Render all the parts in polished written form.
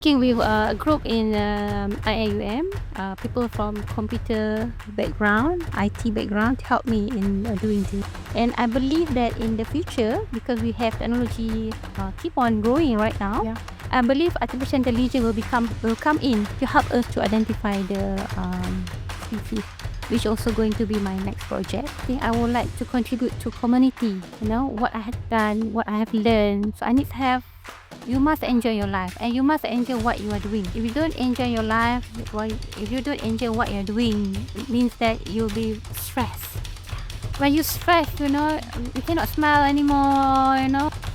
Working with a group in IIUM, people from computer background, IT background, to help me in doing this. And I believe that in the future, because we have technology keep on growing right now, Yeah. I believe artificial intelligence will come in to help us to identify the species, which also going to be my next project. I think I would like to contribute to community. What I have done, what I have learned. So I need to have. You must enjoy your life, and you must enjoy what you are doing. If you don't enjoy your life, if you don't enjoy what you're doing, it means that you'll be stressed. When you stress, you cannot smile anymore.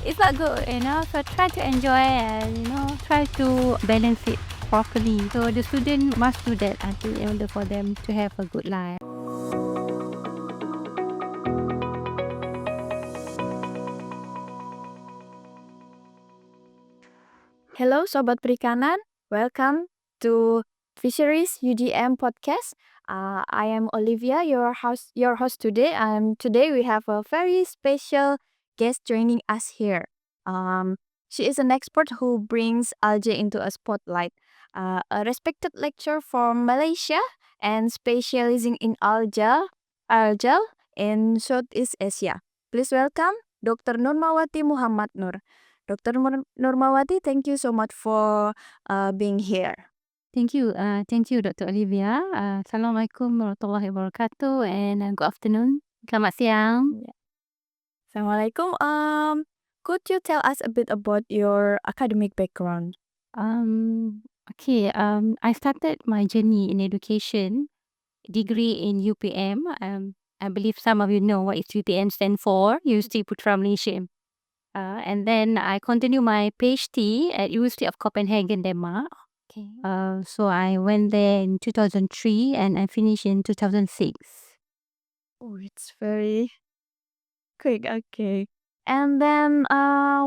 It's not good. So try to enjoy and try to balance it properly. So the student must do that, I think, in order for them to have a good life. Hello, Sobat Perikanan. Welcome to Fisheries UGM podcast. I am Olivia, your host today. And today we have a very special guest joining us here. She is an expert who brings algae into a spotlight. A respected lecturer from Malaysia and specializing in algae in Southeast Asia. Please welcome Dr. Normawaty Mohammad Noor. Dr. Normawati, thank you so much for being here. Thank you, Dr. Olivia. Assalamualaikum warahmatullahi wabarakatuh, and good afternoon. Selamat siang. Assalamualaikum. Could you tell us a bit about your academic background? Okay. I started my journey in education, degree in UPM. I believe some of you know what is UPM stand for, University Putra Malaysia. And then I continue my PhD at University of Copenhagen, Denmark. Okay. So I went there in 2003 and I finished in 2006. Oh, it's very quick. Okay. And then,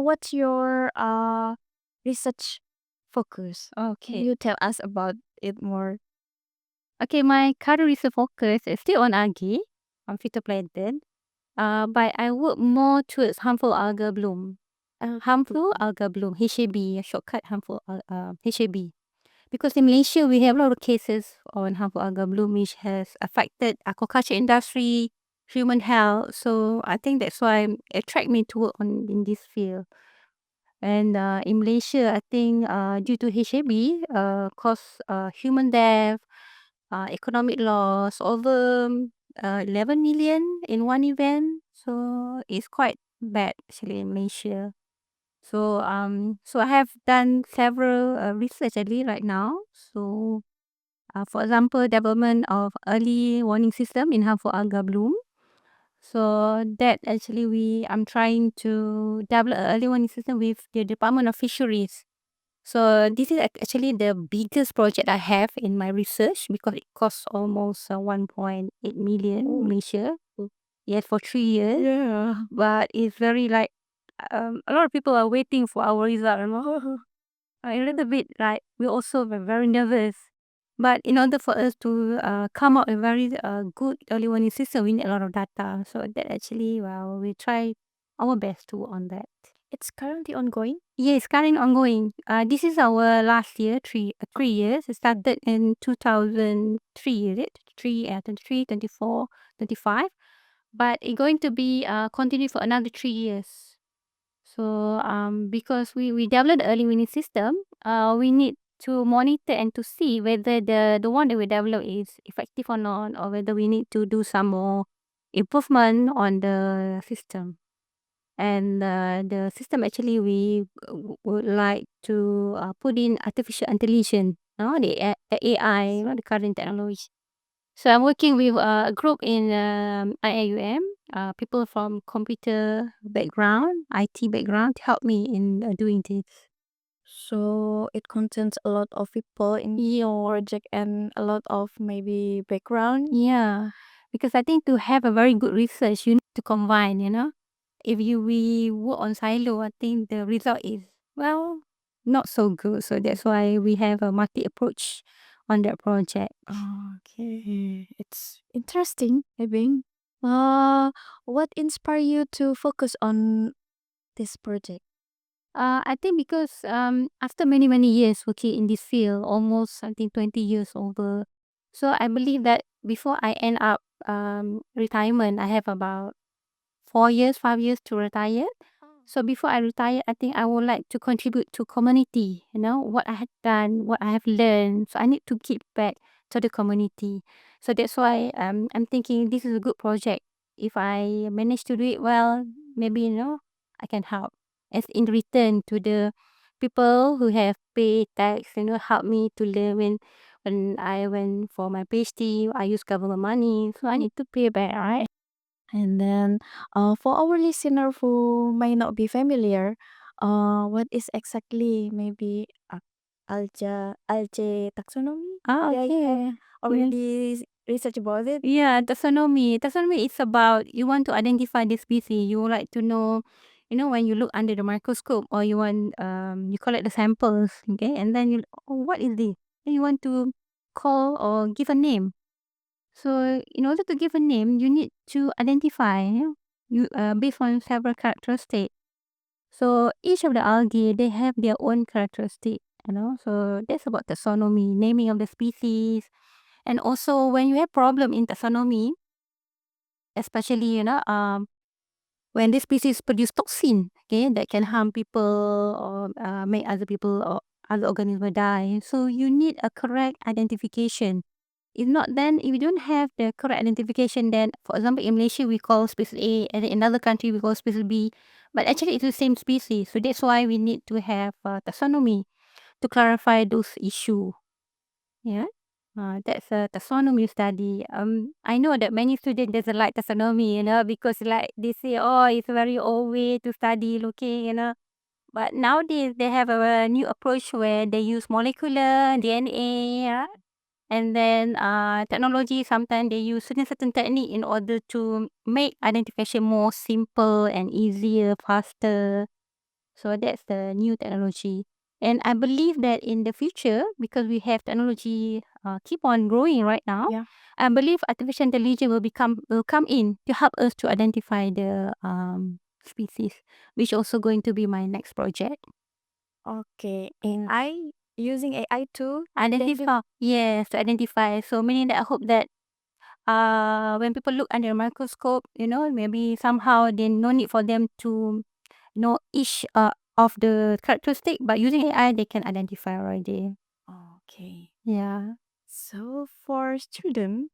what's your research focus? Can Okay. you tell us about it more? Okay, my current research focus is still on algae, on phytoplankton. But I work more towards harmful algal bloom. Harmful algal bloom, HAB, a shortcut harmful HAB. Because in Malaysia, we have a lot of cases on harmful algal bloom which has affected aquaculture industry, human health. So I think that's why it attract me to work in this field. And in Malaysia, I think due to HAB, cause human death, economic loss, over 11 million in one event. So it's quite bad actually in Malaysia. So I have done several research actually right now. So for example, development of early warning system in harmful algal bloom. So that actually I'm trying to develop an early warning system with the Department of Fisheries. So this is actually the biggest project I have in my research because it costs almost 1.8 million in Malaysia. Yes, for 3 years. Yeah. But it's very like a lot of people are waiting for our result. A little bit like we're also very nervous. But in order for us to come up with a very good early warning system, we need a lot of data. So that actually, well, we try our best to work on that. It's currently ongoing. Yes, currently ongoing. This is our last year, 3 years. It started in 2003, is it? 23, 24, 25. But it's going to be continue for another 3 years. So because we developed the early warning system, we need to monitor and to see whether the one that we develop is effective or not, or whether we need to do some more improvement on the system. And the system actually we would like to put in artificial intelligence, the AI, the current technology. So I'm working with a group in IIUM, people from computer background, IT background, to help me in doing this. So it contains a lot of people in your project and a lot of maybe background. Yeah, because I think to have a very good research, you need to combine. If we work on silo, I think the result is, well, not so good. So that's why we have a multi approach on that project. Okay, it's interesting, I think. Uh, what inspired you to focus on this project? I think because after many years working in this field, almost I think 20 years over. So I believe that before I end up retirement, I have about 4 years, 5 years to retire. So before I retire, I think I would like to contribute to community, what I have done, what I have learned. So I need to give back to the community. So that's why I'm thinking this is a good project. If I manage to do it well, maybe, I can help. As in return to the people who have paid tax, help me to learn when I went for my PhD, I use government money. So I need to pay back, right? And then, for our listener who may not be familiar, what is exactly maybe algae taxonomy? Ah, Yeah, you have okay. Yes. already research about it. Yeah, taxonomy. Taxonomy is about you want to identify the species. You would like to know, when you look under the microscope or you want you collect the samples, okay, and then what is this? Then you want to call or give a name. So in order to give a name, you need to identify, you based on several characteristics. So each of the algae they have their own characteristic, So that's about taxonomy, naming of the species, and also when you have problem in taxonomy, especially when this species produce toxin, okay, that can harm people or make other people or other organisms die. So you need a correct identification. If not, then if you don't have the correct identification, then for example in Malaysia we call species A, and in another country we call species B, but actually it's the same species. So that's why we need to have taxonomy to clarify those issues. Yeah. That's a taxonomy study. I know that many students doesn't like taxonomy, because like they say, oh, it's a very old way to study looking. But nowadays they have a new approach where they use molecular DNA, yeah? And then technology. Sometimes they use certain technique in order to make identification more simple and easier, faster. So that's the new technology. And I believe that in the future, because we have technology keep on growing right now, Yeah. I believe artificial intelligence will come in to help us to identify the species, which also going to be my next project. Okay. AI using AI to Identify, yes, to identify. So meaning that I hope that when people look under a microscope, maybe somehow they no need for them to know each of the characteristic, but using AI they can identify already. Okay. Yeah. So for student,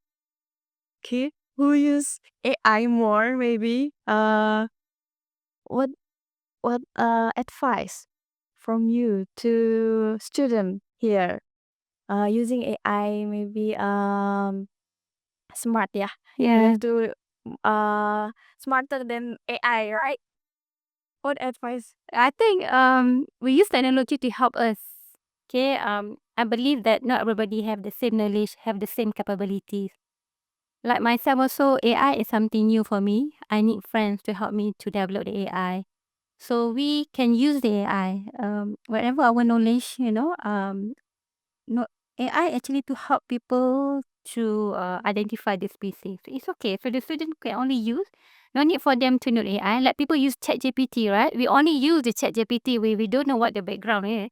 okay, who use AI more maybe, what advice from you to student here? Using AI maybe smart, yeah. You Yeah. have to smarter than AI, right? What advice? I think we use technology to help us. Okay. I believe that not everybody have the same knowledge, have the same capabilities. Like myself also, AI is something new for me. I need friends to help me to develop the AI. So we can use the AI, whatever our knowledge, no AI actually to help people to identify the species. It's okay. So the student can only use. No need for them to know AI. Like people use ChatGPT, right? We only use the ChatGPT. We don't know what the background is.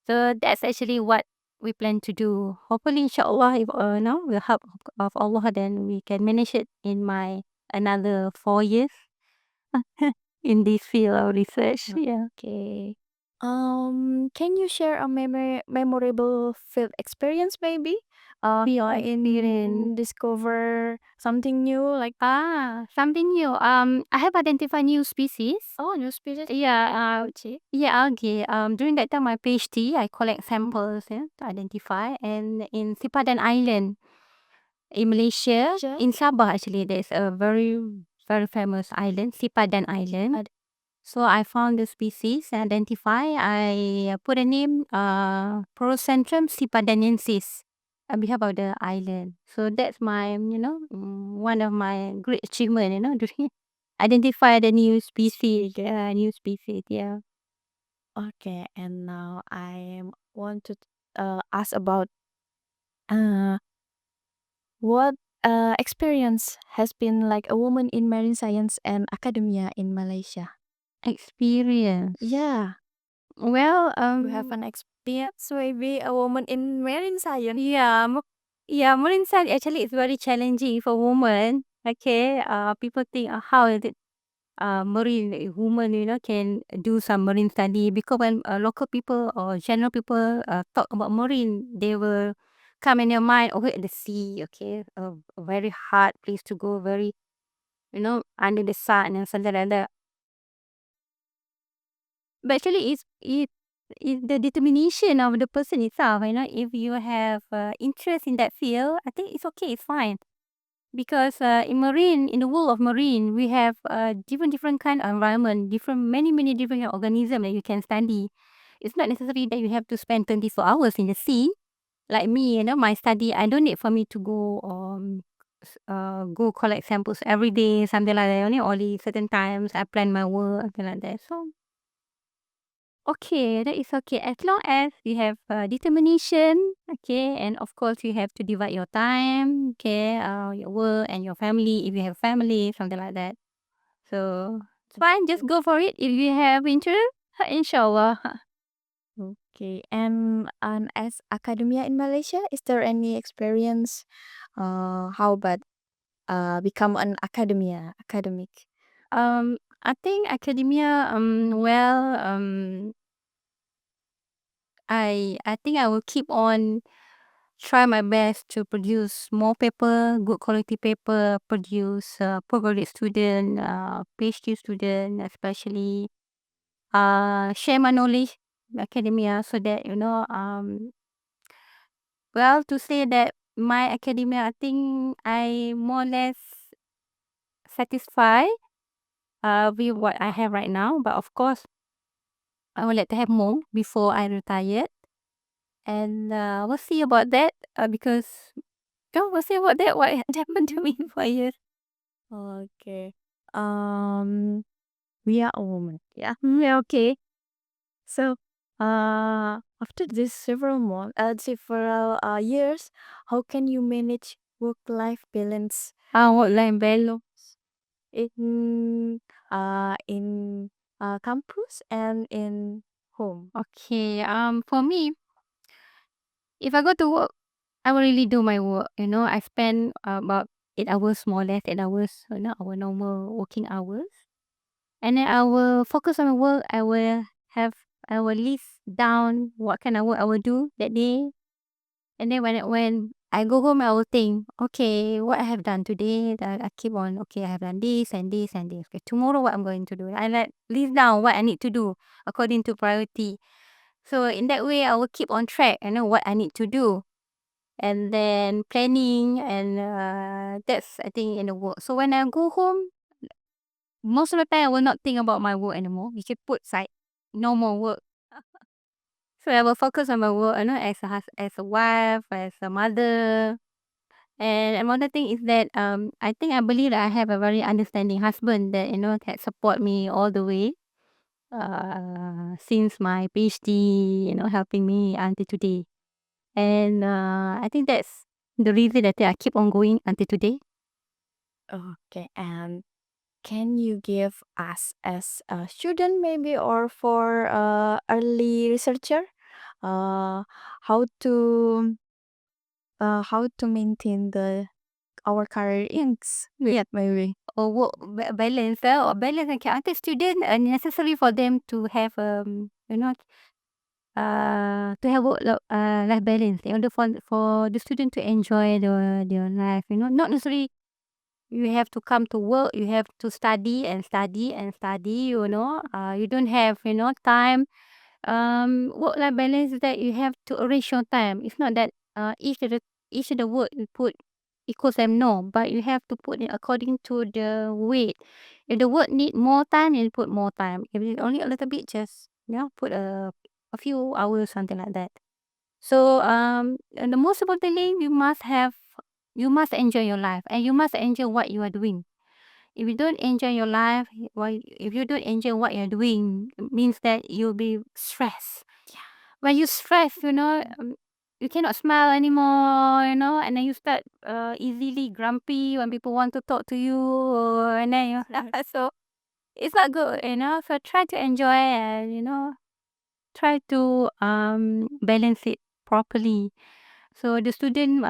So that's actually what we plan to do. Hopefully, inshallah, if no, with help of Allah, then we can manage it in my another 4 years in this field of research. Yeah. Okay. Can you share a memorable field experience maybe? Field In experience. discover something new like Something new. I have identified new species. new species. Yeah. Okay. Yeah, algae. During that time, my PhD, I collect samples, to identify. And in Sipadan Island, in Malaysia, Sure. in Sabah actually, there's a very very famous island, Sipadan Island. So I found the species, identify. I put a name, Procentrum sipadanensis, on behalf of the island. So that's my, one of my great achievement, doing identify the new species, new species. Yeah. Okay, and now I want to ask about uh what experience has been like a woman in marine science and academia in Malaysia. Experience. Yeah. Well, You have an experience, maybe a woman in marine science. yeah, marine science actually is very challenging for women. Okay, people think how is it marine woman, can do some marine study, because when local people or general people talk about marine, they will come in your mind, oh, the sea, okay, a very hard place to go, very, under the sun and something like that. But actually, it's the determination of the person itself. If you have interest in that field, I think it's okay, it's fine. Because in the world of marine, we have different kind of environment, many different organisms that you can study. It's not necessary that you have to spend 24 hours in the sea. Like me, my study, I don't need for me to go go collect samples every day, something like that. Only certain times I plan my work, something like that. So okay, that is okay as long as you have determination, okay, and of course you have to divide your time, okay, your work and your family if you have family, something like that. So it's fine, just go for it if you have interest, inshallah. Okay, and as academia in Malaysia, is there any experience? How about become an academic? I think academia, well, I think I will keep on try my best to produce more paper, good quality paper, produce postgraduate student, PhD student, especially share my knowledge in academia, so that well, to say that my academia, I think I more or less satisfied with what I have right now, but of course I would like to have more before I retire, and we'll see about that, because we'll see about that what happened to me in 4 years. Okay. Um, we are a woman. Yeah. Yeah, okay. So, after this several years, how can you manage work-life balance Work-life balance. in in campus and in home? Okay. For me, if I go to work, I will really do my work. I spend about 8 hours, more or less 8 hours, our normal working hours. And then I will focus on my work. I will list down what kind of work I will do that day. And then when I go home, I will think, okay, what I have done today. I keep on, okay, I have done this and this and this. Okay, tomorrow what I'm going to do. I like list down what I need to do according to priority. So in that way, I will keep on track. I know what I need to do, and then planning, and that's, I think, in the work. So when I go home, most of the time I will not think about my work anymore. You should put aside no more work. So I will focus on my work, as as a wife, as a mother. And another thing is that I think I believe that I have a very understanding husband that can support me all the way. Since my PhD, helping me until today. And I think that's the reason that I keep on going until today. Okay, and can you give us as a student maybe or for early researcher uh, how to how to maintain the our career inks Yeah. maybe? Or work balance, or balance. Okay, I think student necessary for them to have to have life balance in order for the student to enjoy their life. Not necessarily you have to come to work. You have to study and study and study. You don't have time. Work life balance is that you have to arrange your time. It's not that each of the work you put equals them, no, but you have to put it according to the weight. If the work need more time, you put more time. If it's only a little bit, just put a few hours, something like that. So and the most important thing, you must enjoy your life, and you must enjoy what you are doing. If you don't enjoy your life, if you don't enjoy what you're doing, it means that you'll be stressed. When you stress, you cannot smile anymore, and then you start easily grumpy when people want to talk to you, and then so it's not good. So try to enjoy, and try to balance it properly. So the student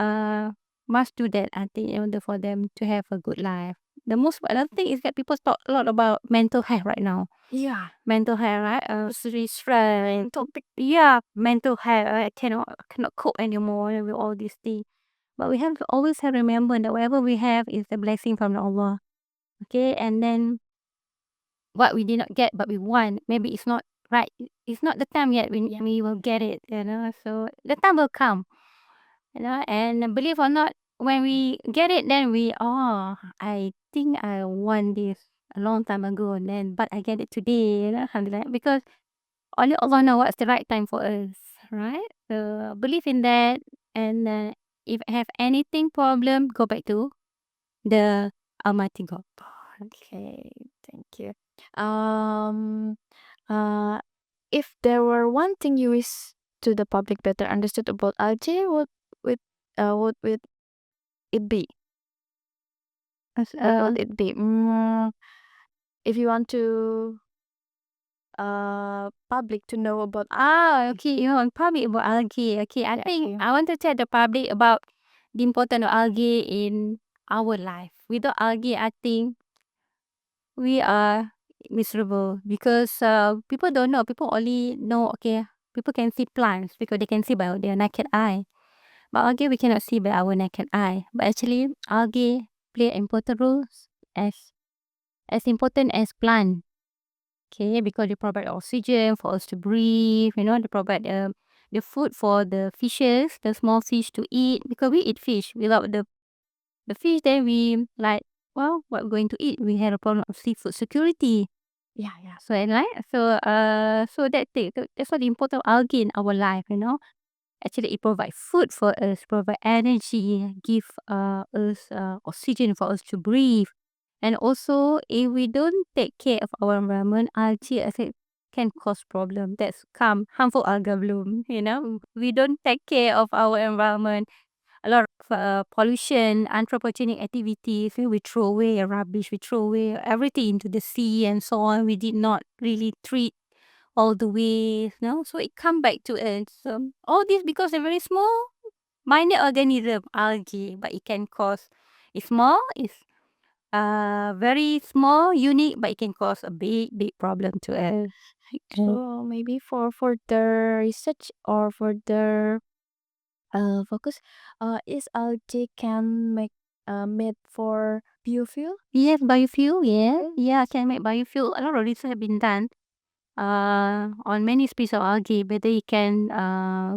must do that, I think, in order for them to have a good life. The most another thing is that people talk a lot about mental health right now. Yeah. Mental health, right? Stress, topic. Yeah, mental health. I cannot cope anymore with all these things. But we have to always have remember that whatever we have is a blessing from Allah. Okay, and then what we did not get but we want, maybe it's not right. It's not the time yet when Yeah. we will get it. So the time will come. And believe or not, when we get it, then I think I want this a long time ago, and then but I get it today. Alhamdulillah, because only Allah know what's the right time for us, right? So believe in that, and if I have anything problem, go back to the Almighty God. Okay, thank you. Um, uh, if there were one thing you wish to the public better understood about Algae, would it be? As, What would it be? If you want to public to know about okay, probably about algae. Okay, I Yeah, think okay. I want to tell the public about the importance of algae in our life. Without algae, I think we are miserable because people don't know. People only know, okay, people can see plants because they can see by their naked eye. But algae, we cannot see by our naked eye. But actually, algae play important roles as important as plant. Okay, because they provide oxygen for us to breathe. They provide the food for the fishes, the small fish to eat. Because we eat fish. Without the fish, then we like, well, what we're going to eat? We have a problem of seafood security. Yeah, yeah. So that thing. That's what the important of algae in our life. Actually, it provides food for us, provide energy, give us oxygen for us to breathe. And also, if we don't take care of our environment, algae I think can cause problem. That's come harmful algal bloom. We don't take care of our environment. A lot of pollution, anthropogenic activities. We throw away rubbish, we throw away everything into the sea and so on. We did not really treat all the way, so it come back to us. All this because they're very small, minor organism, algae, but it can cause. It's small, it's very small, unique, but it can cause a big problem to us. So maybe for the research or for the focus, is algae can make made for biofuel? Yes, biofuel, yeah, can make biofuel. A lot of research have been done on many species of algae, whether it can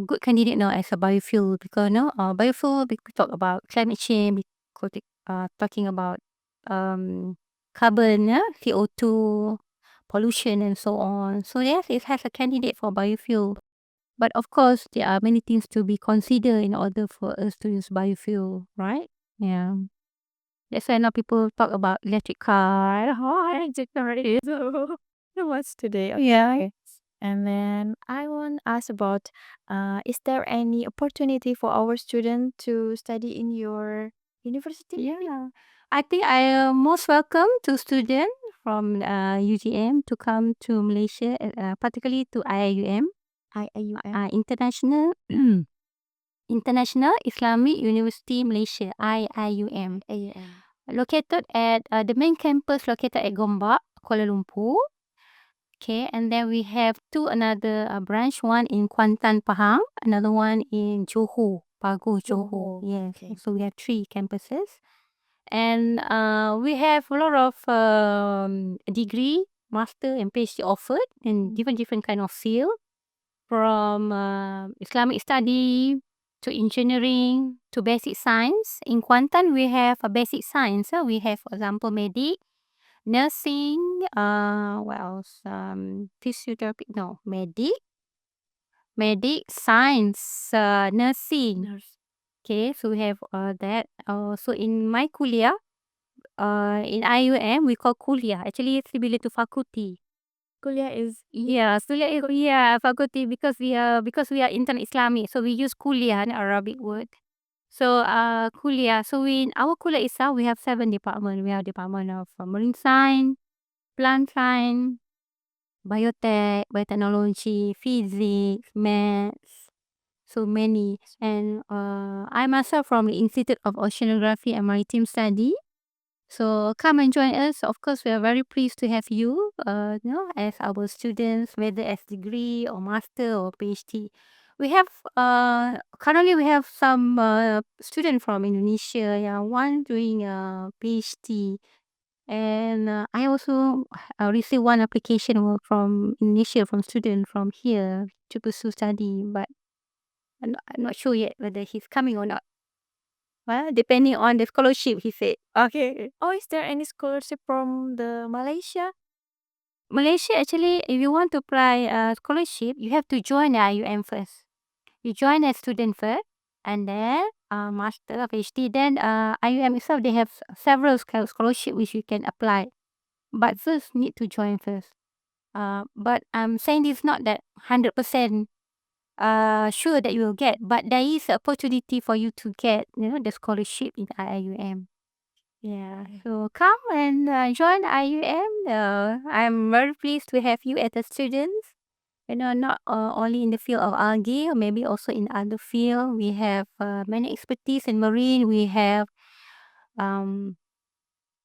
good candidate now as a biofuel because biofuel we talk about climate change, we talking about carbon, CO2, pollution and so on. So yes, it has a candidate for biofuel. But of course, there are many things to be considered in order for us to use biofuel, right? Yeah. That's why now people talk about electric car. Oh, electric car is So what's today? yeah. Okay. And then I want to ask about is there any opportunity for our student to study in your university? Yeah. I think I am most welcome to students from UGM to come to Malaysia, particularly to IIUM, IIUM. International International Islamic University Malaysia, IIUM. IIUM. Located at the main campus located at Gombak, Kuala Lumpur. Okay, and then we have another branch, one in Kuantan, Pahang, another one in Johor, Pagu, Johor. Johor, Yes, okay. so we have 3 campuses. And we have a lot of degree, master and PhD offered in different kind of field, from Islamic study to engineering to basic science. In Kuantan, we have a basic science. We have, for example, medic, nursing, what else? Physiotherapy, no, medic, science, nursing. Nurse. Okay, so we have that. So in my kuliah, in IUM, we call kuliah. Actually, it's similar to faculty. Kuliah is Yeah, kuliah is faculty because we are internet Islamic, so we use kuliah, an Arabic word. So kuliah. So in our kuliah itself, we have 7 departments. We have department of marine science, plant science, biotech, biotechnology, physics, maths, so many. And I myself from the Institute of Oceanography and Maritime Study. So come and join us. Of course, we are very pleased to have you, as our students, whether as degree or master or PhD. We have currently we have some student from Indonesia. Yeah, one doing a PhD, and I also received one application from Indonesia from student from here to pursue study, but I'm not sure yet whether he's coming or not. Well, depending on the scholarship, he said. Okay. Oh, is there any scholarship from the Malaysia? Malaysia, actually, if you want to apply a scholarship, you have to join the IUM first. You join as student first, and then master, PhD. Then IUM itself, they have several scholarship which you can apply. But first, need to join first. But I'm saying this not that 100% sure that you will get, but there is an opportunity for you to get, the scholarship in IIUM. Yeah, so come and join IUM. I'm very pleased to have you as a student. Not only in the field of algae, or maybe also in other field. We have many expertise in marine. We have um,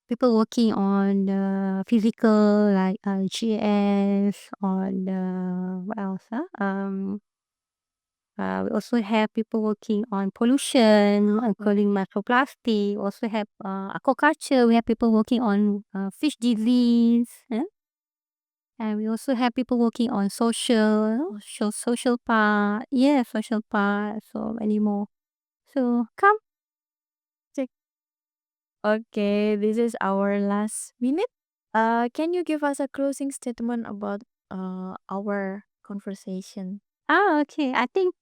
people working on the physical, like GS, on the what else? We also have people working on pollution, including microplastic. We also have aquaculture. We have people working on fish disease. And we also have people working on social part. Yeah, social part. So many more. So come. Check. Okay, this is our last minute. Can you give us a closing statement about our conversation? Okay. I think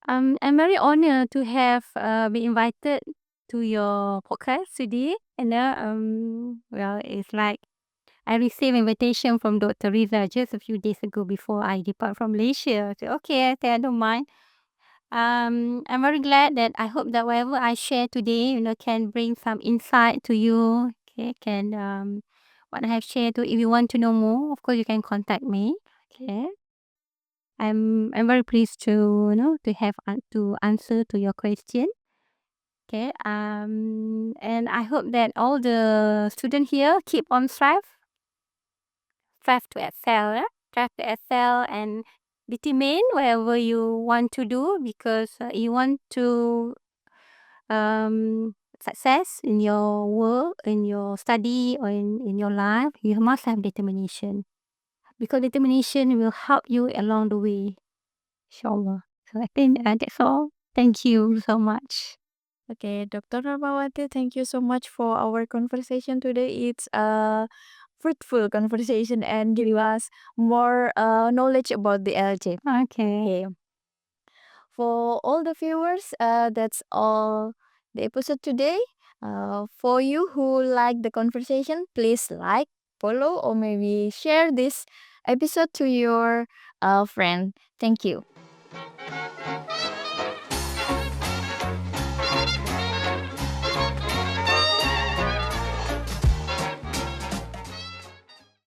I'm very honored to have been invited to your podcast today. Well, it's like I received invitation from Dr. Riza just a few days ago before I depart from Malaysia. I said, okay, I don't mind. I'm very glad that I hope that whatever I share today, can bring some insight to you. Okay, can what I have shared to. If you want to know more, of course you can contact me. Okay, I'm very pleased to to have to answer to your question. Okay, and I hope that all the student here keep on strive to excel, strive to excel and determine whatever you want to do because you want to success in your work, in your study, or in your life. You must have determination because determination will help you along the way, inshallah. So I think that's all. Thank you so much. Okay, Dr. Normawati, thank you so much for our conversation today. It's a fruitful conversation and give us more knowledge about the algae. Okay. For all the viewers, that's all the episode today. For you who like the conversation, please like, follow, or maybe share this episode to your friend. Thank you.